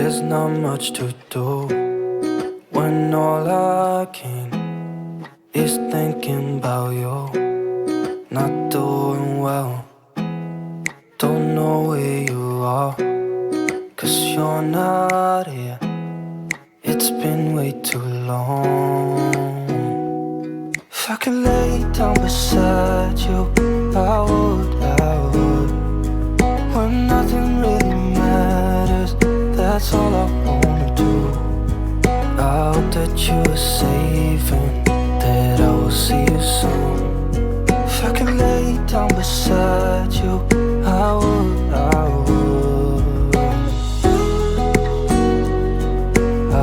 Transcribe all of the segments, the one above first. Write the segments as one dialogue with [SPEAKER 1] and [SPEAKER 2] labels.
[SPEAKER 1] There's not much to do when all I can is thinking about you. Not doing well, don't know where you are, 'cause you're not here. It's been way too long. If I could lay down beside you, I would, when nothing really matters, that's all I wanna do. I hope that you are safe and that I will see you soon. If I could lay down beside you, I would, I would,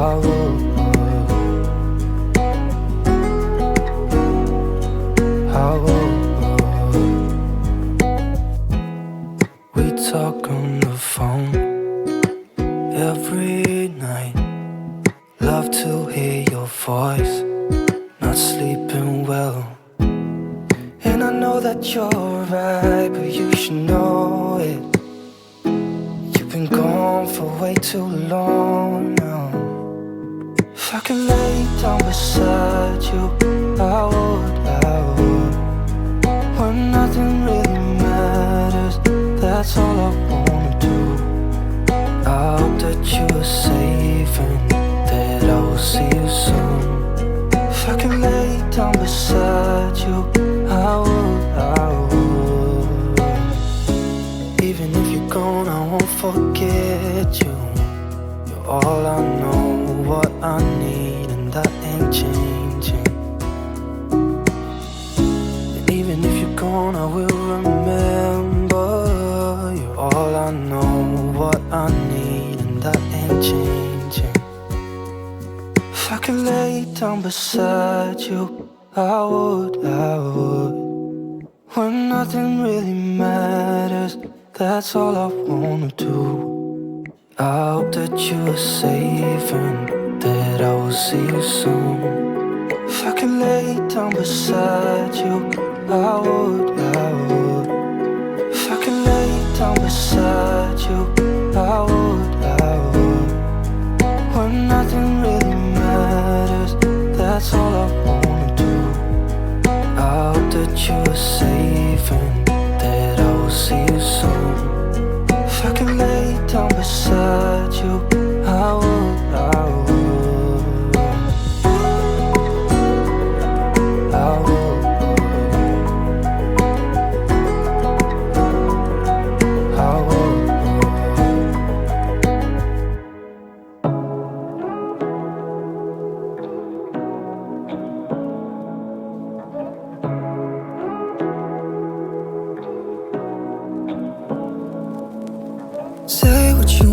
[SPEAKER 1] I would, I would. We talk on the phone every night. Love to hear your voice, not sleeping well. And I know that you're right, but you should know it. You've been gone for way too long now. If I could lay down beside you, I would, I would. When nothing really matters, that's all I wanna do. I hope that you are safe and that I will see you soon. If I could lay down beside you, I would, I would. Even if you're gone, I won't forget you. You're all I know, what I need, and that ain't changing. And even if you're gone, I will remember. You're all I know, what I need, and that ain't changing. If I could lay down beside you, I would, I would. When nothing really matters, that's all I wanna do. I hope that you are safe and that I will see you soon. If I could lay down beside you, I would, I would. If I could lay down beside you, I would, I would. When nothing really matters, that's all I wanna do. I hope that you are safe and that I will see you soon. If I could lay down beside you, I would, I would, I would, I would. Say what you